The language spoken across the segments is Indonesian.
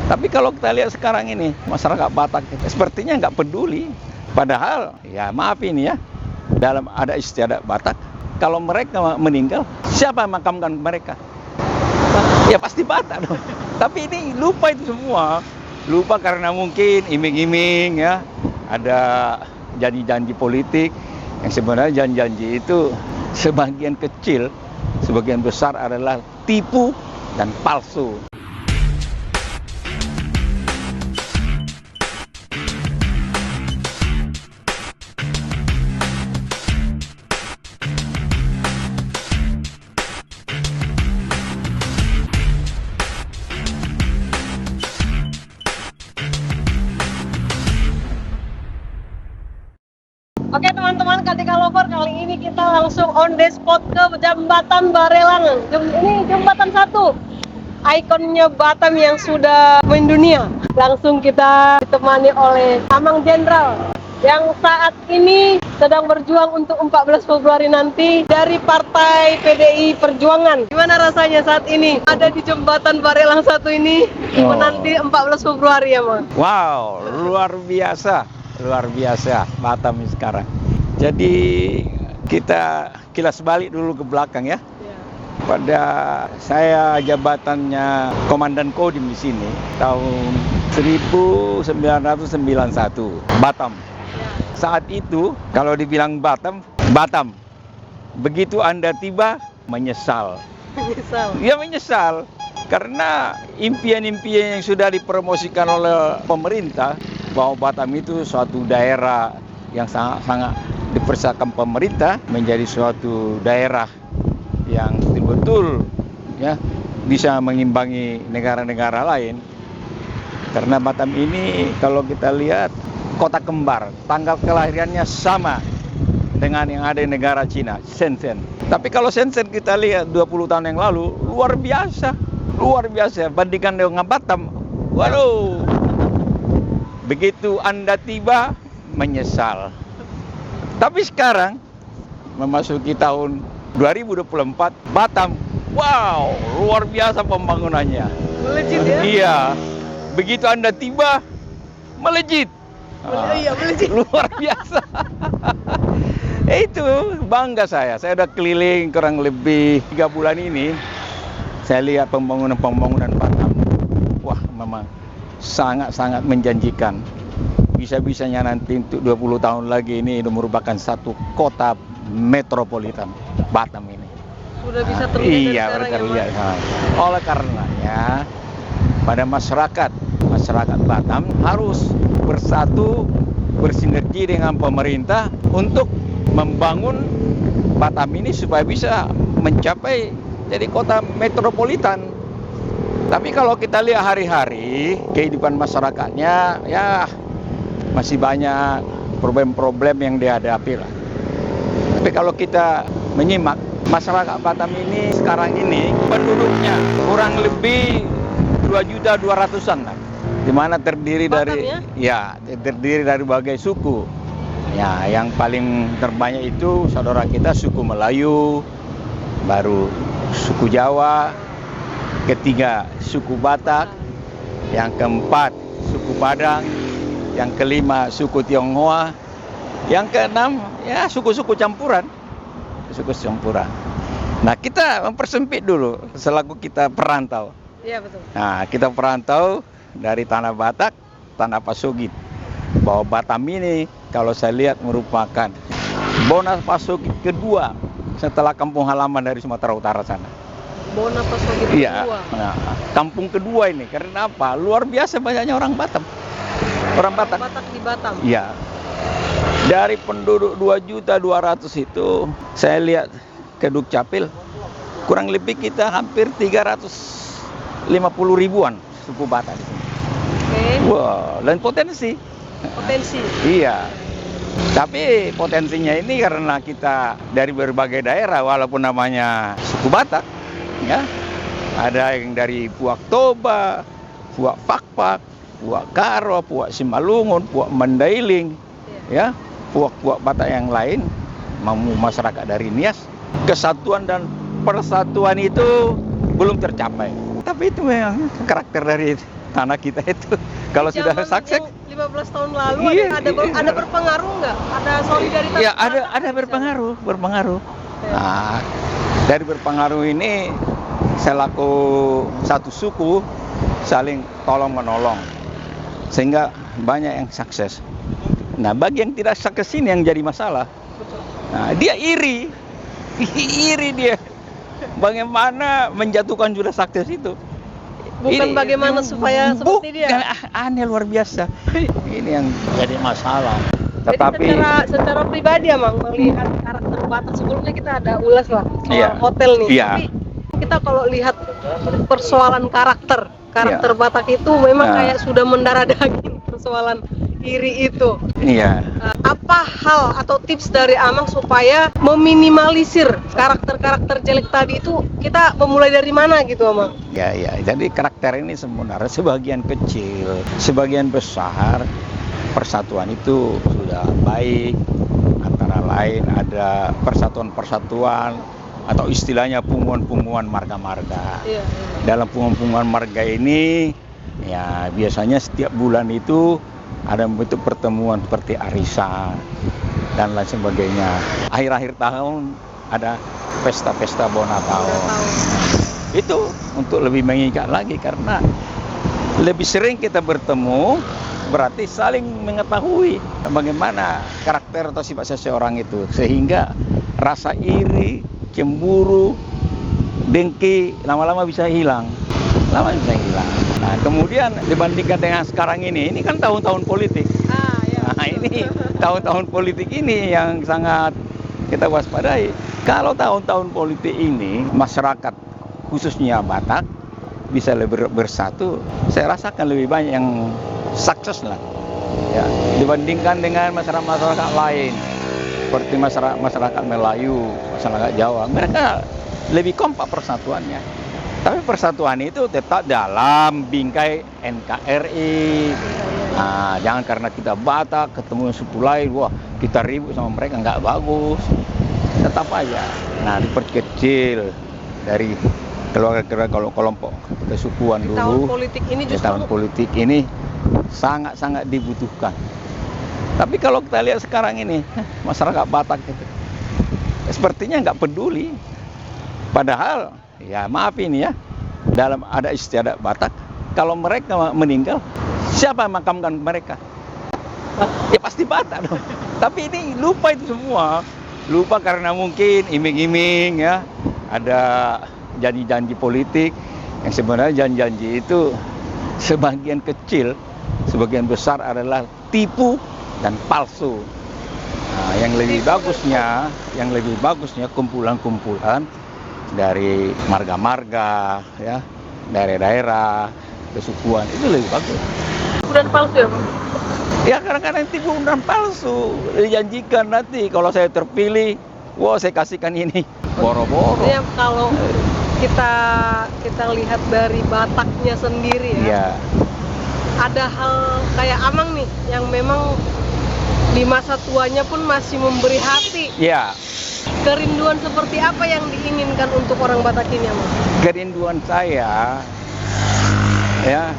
Tapi kalau kita lihat sekarang ini, masyarakat Batak sepertinya nggak peduli. Padahal, ya maaf ini ya, dalam ada istiadat Batak, kalau mereka meninggal, siapa yang makamkan mereka? Ya pasti Batak dong. Tapi ini lupa itu semua. Lupa karena mungkin iming-iming ya, ada janji-janji politik, yang sebenarnya janji-janji itu sebagian kecil, sebagian besar adalah tipu dan palsu. Oke teman-teman Katika Lover, kali ini kita langsung on the spot ke Jembatan Barelang. Ini jembatan satu, ikonnya Batam yang sudah mendunia. Langsung kita ditemani oleh Amang Jenderal yang saat ini sedang berjuang untuk 14 Februari nanti dari Partai PDI Perjuangan. Gimana rasanya saat ini ada di Jembatan Barelang satu ini menanti 14 Februari ya, Mang? Wow, luar biasa Batam sekarang. Jadi kita kilas balik dulu ke belakang ya. Pada saya jabatannya Komandan Kodim di sini tahun 1991 Batam. Saat itu kalau dibilang Batam. Begitu Anda tiba menyesal. Ya menyesal. Karena impian-impian yang sudah dipromosikan oleh pemerintah bahwa Batam itu suatu daerah yang sangat dipersiapkan pemerintah menjadi suatu daerah yang betul-betul ya bisa mengimbangi negara-negara lain. Karena Batam ini kalau kita lihat kota kembar, tanggal kelahirannya sama dengan yang ada di negara Cina, Shenzhen. Tapi kalau Shenzhen kita lihat 20 tahun yang lalu luar biasa bandingkan dengan Batam. Waduh. Begitu Anda tiba, menyesal. Tapi sekarang, memasuki tahun 2024, Batam, wow, luar biasa pembangunannya. Melejit ya? Iya. Begitu Anda tiba, melejit. Iya, melejit. Luar biasa. Itu bangga saya. Saya udah keliling kurang lebih 3 bulan ini. Saya lihat pembangunan Batam. Wah, memang sangat-sangat menjanjikan. Bisa-bisanya nanti untuk 20 tahun lagi ini merupakan satu kota metropolitan Batam ini. Sudah bisa terlihat Iya, terlihat. Oleh karenanya pada masyarakat Batam harus bersatu, bersinergi dengan pemerintah untuk membangun Batam ini supaya bisa mencapai jadi kota metropolitan. Tapi kalau kita lihat hari-hari kehidupan masyarakatnya, ya masih banyak problem-problem yang dihadapi lah. Tapi kalau kita menyimak masyarakat Batam ini sekarang ini penduduknya kurang lebih 2.200.000-an lah. Di mana terdiri Batam, terdiri dari berbagai suku. Ya, yang paling terbanyak itu saudara kita suku Melayu, baru suku Jawa, ketiga suku Batak, yang keempat suku Padang, yang kelima suku Tionghoa, yang keenam ya suku-suku campuran. Nah, kita mempersempit dulu selaku kita perantau. Iya, betul. Nah, kita perantau dari tanah Batak, tanah Pasogit. Bahwa Batam ini kalau saya lihat merupakan Bona Pasogit kedua setelah kampung halaman dari Sumatera Utara sana. Bona Pasogit Iya, kedua. nah, kampung kedua ini karena apa? Luar biasa banyaknya orang Batam. Orang Batak. Batak di Batam. Iya. Dari penduduk 2.200.000 itu saya lihat ke Dukcapil kurang lebih kita hampir 350.000-an suku Batak. Oke. Wah, dan potensi. Iya. Tapi potensinya ini karena kita dari berbagai daerah walaupun namanya suku Batak, ya. Ada yang dari Puak Toba, Puak Pakpak, Puak Karo, Puak Simalungun, Puak Mandailing, ya. Puak-puak Batak yang lain, masyarakat dari Nias. Kesatuan dan persatuan itu belum tercapai. Tapi itu memang karakter dari tanah kita itu. Kalau sudah Zaman sukses, yang 15 tahun lalu Iya, ada berpengaruh nggak? Ada solidaritas? ya ada Batak di sana? berpengaruh. Oke. Nah, dari berpengaruh ini selaku satu suku saling tolong menolong sehingga banyak yang sukses. Nah, bagi yang tidak sukses ini yang jadi masalah. Betul. Nah, dia iri dia. Bagaimana menjatuhkan sudah sukses itu? Bukan bagaimana supaya seperti dia. Aneh luar biasa. Ini yang jadi masalah. Tetapi Jadi secara pribadi Amang melihat karakter Batak, sebelumnya kita ada ulas lah soal Iya. hotel nih. Iya. Tapi kita kalau lihat persoalan karakter Iya. Batak itu memang Nah. kayak sudah mendarah daging persoalan iri itu. iya, Apa hal atau tips dari Amang supaya meminimalisir karakter-karakter jelek tadi itu, kita memulai dari mana gitu Amang? ya. Jadi karakter ini sebenarnya sebagian kecil, sebagian besar persatuan itu sudah baik. Antara lain ada persatuan-persatuan atau istilahnya punguan-punguan marga-marga. Iya. Dalam punguan-punguan marga ini ya biasanya setiap bulan itu ada bentuk pertemuan seperti arisan dan lain sebagainya. Akhir-akhir tahun ada pesta-pesta Bonatau. Itu untuk lebih mengikat lagi karena lebih sering kita bertemu berarti saling mengetahui bagaimana karakter atau sifat seseorang itu sehingga rasa iri, cemburu, dengki lama-lama bisa hilang. Nah, kemudian dibandingkan dengan sekarang ini kan tahun-tahun politik. Ya. Nah, ini tahun-tahun politik ini yang sangat kita waspadai. Kalau tahun-tahun politik ini masyarakat khususnya Batak bisa lebih bersatu, saya rasakan lebih banyak yang sukses lah. Ya, dibandingkan dengan masyarakat lain seperti masyarakat Melayu, masyarakat Jawa, mereka lebih kompak persatuannya. Tapi persatuan itu tetap dalam bingkai NKRI. Nah, jangan karena kita Batak ketemu suku lain, wah kita ribut sama mereka, nggak bagus. Tetap aja. Nah, diperkecil dari keluarga kelompok kesukuan Di dulu. tahun politik ini Di justru tahun politik ini sangat-sangat dibutuhkan. Tapi kalau kita lihat sekarang ini masyarakat Batak itu sepertinya nggak peduli. Padahal ya maaf ini ya, dalam ada istiadat Batak, kalau mereka meninggal, siapa yang makamkan mereka? Ya pasti Batak dong. Tapi ini lupa itu semua. Lupa karena mungkin iming-iming ya, ada janji-janji politik yang sebenarnya janji-janji itu sebagian kecil, sebagian besar adalah tipu dan palsu. Nah, yang lebih bagusnya kumpulan-kumpulan dari marga-marga ya, daerah-daerah, kesukuan itu lebih bagus. udah palsu ya Bang? Ya kadang-kadang tipu dan palsu. Dijanjikan nanti kalau saya terpilih, wah saya kasihkan ini. Boro-boro. Ini kalau kita lihat dari Bataknya sendiri ya. Iya. Ada hal kayak Amang nih yang memang di masa tuanya pun masih memberi hati. Iya. Kerinduan seperti apa yang diinginkan untuk orang Batak ini, Amang? Kerinduan saya ya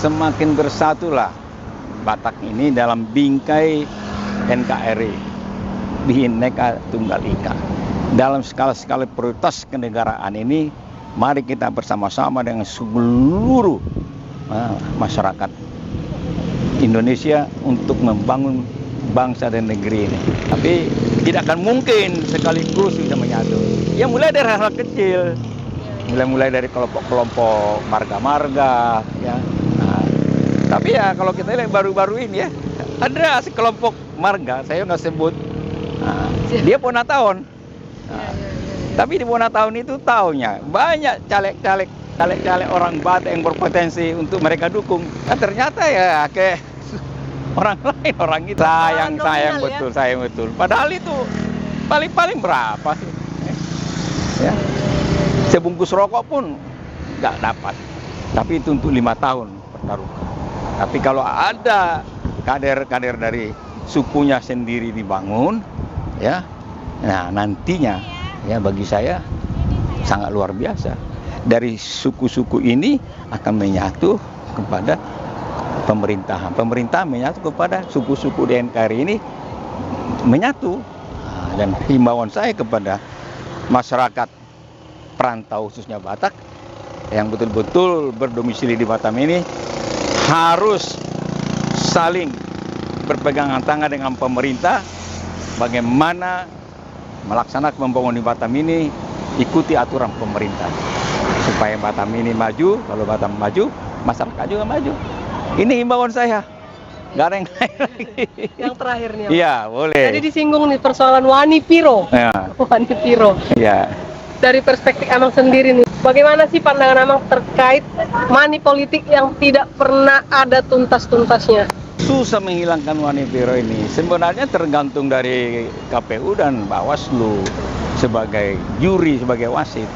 semakin bersatulah Batak ini dalam bingkai NKRI, Bhinneka Tunggal Ika. Dalam skala-skala prioritas kenegaraan ini, mari kita bersama-sama dengan seluruh masyarakat Indonesia untuk membangun bangsa dan negeri ini. Tapi tidak akan mungkin sekaligus bisa menyatu. Ya mulai dari hal-hal kecil, mulai dari kelompok-kelompok marga-marga, ya. Nah, tapi ya kalau kita lihat baru-baru ini ya, ada sekelompok marga, saya nggak sebut, dia Bonataun. Tapi di Bonataun itu taunya banyak caleg-caleg orang Batak yang berpotensi untuk mereka dukung. Nah, ternyata ya kayak orang lain, orang itu sayang betul. Padahal itu paling berapa sih? Ya. Sebungkus rokok pun nggak dapat. Tapi itu untuk 5 tahun pertaruhkan. Tapi kalau ada kader-kader dari sukunya sendiri dibangun, ya, nah nantinya ya bagi saya sangat luar biasa. Dari suku-suku ini akan menyatu kepada pemerintahan. Pemerintah menyatu kepada suku-suku di NKRI ini menyatu. Dan himbauan saya kepada masyarakat perantau khususnya Batak yang betul-betul berdomisili di Batam ini harus saling berpegangan tangan dengan pemerintah bagaimana melaksanakan pembangunan di Batam ini, ikuti aturan pemerintah supaya Batam ini maju. Kalau Batam maju, masyarakat juga maju. Ini himbauan saya. Nggak ada yang lain lagi. Yang terakhir nih. Iya, boleh. Tadi disinggung nih persoalan Wani Piro. Ya. Wani Piro. Ya. Dari perspektif Amang sendiri nih, bagaimana sih pandangan Amang terkait money politik yang tidak pernah ada tuntas-tuntasnya? Susah menghilangkan Wani Piro ini. Sebenarnya tergantung dari KPU dan Bawaslu sebagai juri, sebagai wasit.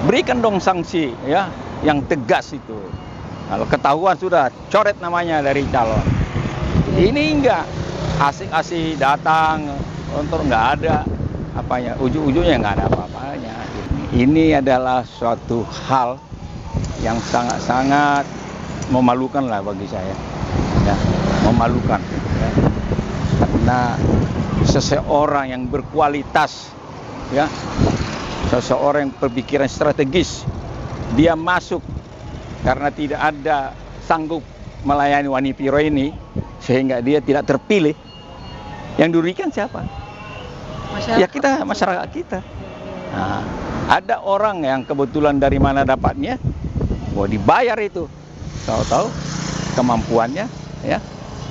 Berikan dong sanksi ya yang tegas itu. Kalau ketahuan sudah coret namanya dari calon. Ini enggak asik-asik datang, kontrol nggak ada apanya, ujung-ujungnya nggak ada apa-apanya. Ini adalah suatu hal yang sangat-sangat memalukan lah bagi saya, ya, memalukan. Ya. Karena seseorang yang berkualitas, ya, seseorang yang berpikiran strategis, dia masuk karena tidak ada sanggup melayani Wani Piro ini, sehingga dia tidak terpilih. Yang dirugikan siapa? Masyarakat. Ya kita, masyarakat kita. Nah, ada orang yang kebetulan dari mana dapatnya, mau dibayar itu, tahu-tahu kemampuannya, ya,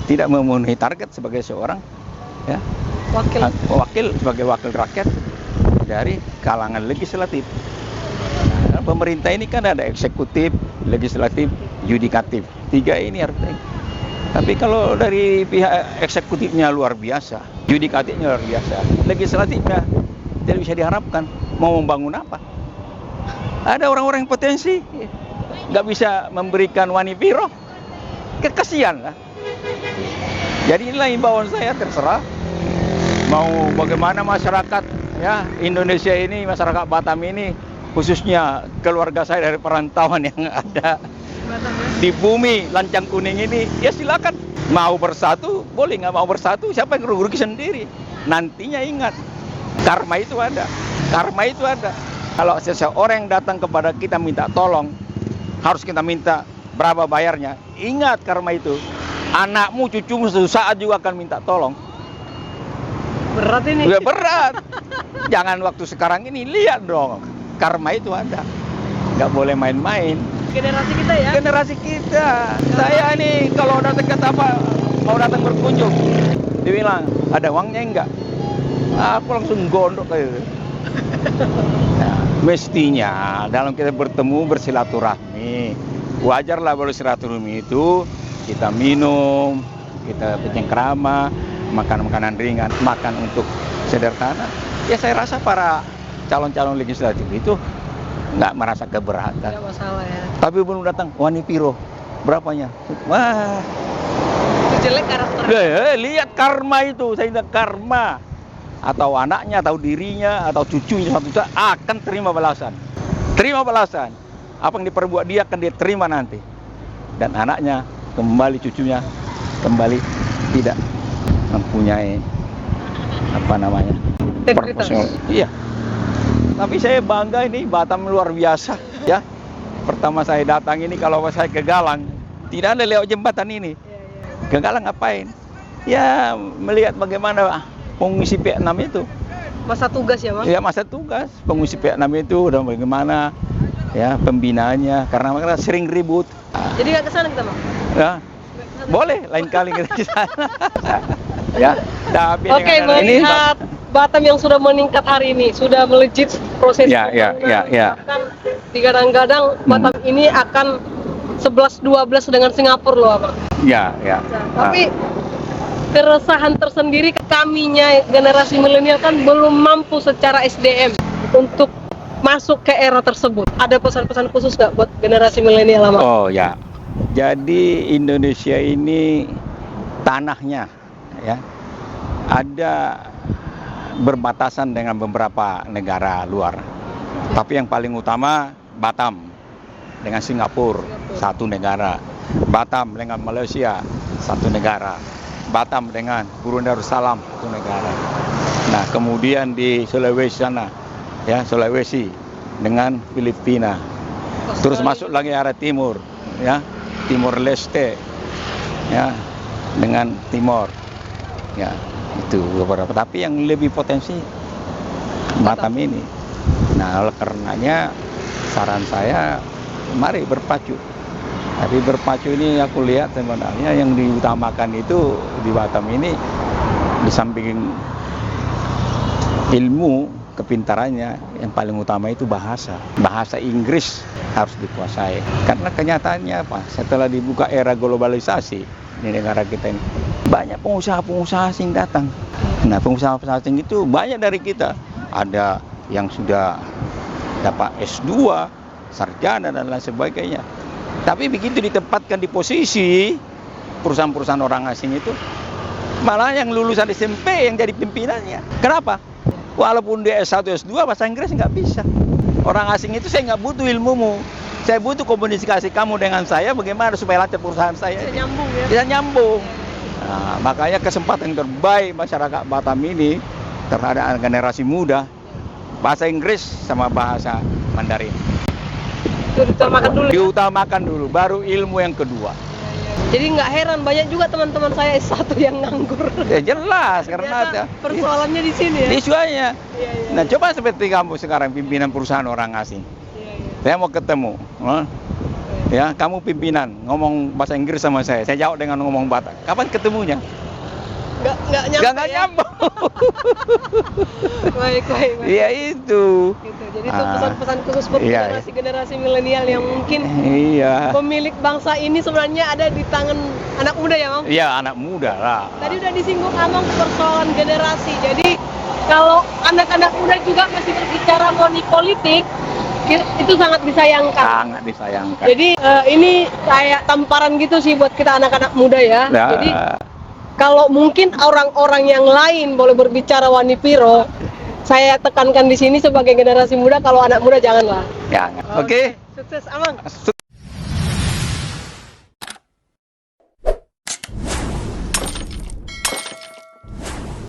tidak memenuhi target sebagai seorang, ya, wakil sebagai wakil rakyat dari kalangan legislatif. Nah, pemerintah ini kan ada eksekutif, legislatif, yudikatif. Tiga ini harus. Tapi kalau dari pihak eksekutifnya luar biasa, yudikatifnya luar biasa, legislatifnya tidak bisa diharapkan. Mau membangun apa? Ada orang-orang yang potensi, nggak bisa memberikan Wani Piro, kekasian lah. Jadi inilah himbauan saya, terserah mau bagaimana masyarakat, ya, Indonesia ini, masyarakat Batam ini, khususnya keluarga saya dari perantauan yang ada di bumi lancang kuning ini, ya silakan. Mau bersatu, boleh. Nggak mau bersatu, siapa yang rugi sendiri. Nantinya ingat, karma itu ada. Karma itu ada. Kalau seseorang yang datang kepada kita minta tolong, harus kita minta berapa bayarnya. Ingat karma itu. Anakmu, cucumu suatu saat juga akan minta tolong. Berat ini. Ya berat. Jangan waktu sekarang ini, lihat dong. Karma itu ada. Nggak boleh main-main. Generasi kita ya. Generasi kita. Saya nih kalau datang ke apa, mau datang berkunjung, dibilang ada uangnya enggak? Aku langsung gondok kayak gitu. Nah, mestinya dalam kita bertemu bersilaturahmi, wajarlah bersilaturahmi itu kita minum, kita bercengkrama, makan makanan ringan, makan untuk sederhana. Ya saya rasa para calon-calon legislatif itu nggak merasa keberatan. Nggak masalah ya. Tapi belum datang Wani Piro, berapanya? Wah, Itu jelek karakter. lihat karma itu, saya bilang karma. Atau anaknya, atau dirinya, atau cucunya satu saat akan terima balasan. Terima balasan. Apa yang diperbuat dia akan dia terima nanti. Dan anaknya kembali, cucunya kembali tidak mempunyai apa namanya, integritas. Iya. Tapi saya bangga ini, Batam luar biasa, ya. Pertama saya datang ini, kalau saya ke Galang, tidak ada lewat jembatan ini. Ke Galang ngapain? Ya melihat bagaimana pengungsi P6 itu. Masa tugas ya, Bang? Ya masa tugas. Pengungsi P6 itu udah bagaimana ya pembinaannya, karena mereka sering ribut. Jadi nggak kesana kita, Bang? Ya, boleh lain kali kita di sana. Ya, tapi Oke, melihat Batam yang sudah meningkat hari ini, sudah melejit proses ya. Bahkan digadang-gadang Batam ini akan 11-12 dengan Singapura loh, Bang. Ya. Tapi keresahan tersendiri kaminya generasi milenial kan belum mampu secara SDM untuk masuk ke era tersebut. Ada pesan-pesan khusus nggak buat generasi milenial, Bang? Oh ya, jadi Indonesia ini tanahnya ya ada berbatasan dengan beberapa negara luar. Tapi yang paling utama Batam. dengan Singapura, satu negara. Batam dengan Malaysia, satu negara. Batam dengan Brunei Darussalam, satu negara. Nah, kemudian di Sulawesi sana, ya Sulawesi dengan Filipina. Terus masuk lagi arah timur, ya Timor Leste, ya dengan Timor, ya itu beberapa. Tapi yang lebih potensi Batam ini. Nah, oleh karenanya saran saya mari berpacu. Tapi berpacu ini aku lihat sebenarnya yang diutamakan itu di Batam ini di samping ilmu kepintarannya yang paling utama itu bahasa. Bahasa Inggris harus dikuasai. Karena kenyataannya apa? Setelah dibuka era globalisasi di negara kita ini, banyak pengusaha-pengusaha asing datang. Nah, pengusaha-pengusaha asing itu banyak dari kita. Ada yang sudah dapat S2, sarjana dan lain sebagainya. Tapi begitu ditempatkan di posisi perusahaan-perusahaan orang asing itu, malah yang lulusan SMP yang jadi pimpinannya. Kenapa? Walaupun dia S1, S2, bahasa Inggris nggak bisa. Orang asing itu saya nggak butuh ilmumu. Saya butuh komunikasi kamu dengan saya, bagaimana supaya lancar perusahaan saya. Bisa nyambung ya? Bisa nyambung. Nah, makanya kesempatan yang terbaik masyarakat Batam ini terhadap generasi muda, bahasa Inggris sama bahasa Mandarin. Itu diutamakan dulu. Diutamakan dulu, baru ilmu yang kedua. Jadi nggak heran banyak juga teman-teman saya S1 yang nganggur. Ya jelas, karena ada persoalannya di sini ya. Isuannya. Iya. Nah, coba seperti kamu sekarang pimpinan perusahaan orang asing. Iya. Saya mau ketemu, ya kamu pimpinan ngomong bahasa Inggris sama saya jawab dengan ngomong Batak. Kapan ketemunya? Nggak nyambung. Nggak nyambung. Baik. Iya itu. Gitu. Jadi itu pesan-pesan khusus buat Iya. generasi milenial yang mungkin Iya. pemilik bangsa ini sebenarnya ada di tangan anak muda ya, Mang? Iya, anak muda lah. Tadi udah disinggung Amang persoalan generasi. Jadi kalau anak-anak muda juga masih berbicara mengenai politik, itu sangat disayangkan. Sangat disayangkan. Jadi ini kayak tamparan gitu sih buat kita anak-anak muda ya. Nah. Jadi kalau mungkin orang-orang yang lain boleh berbicara Wanipiro, saya tekankan di sini sebagai generasi muda, kalau anak muda janganlah. Jangan. Oke. Sukses Amang.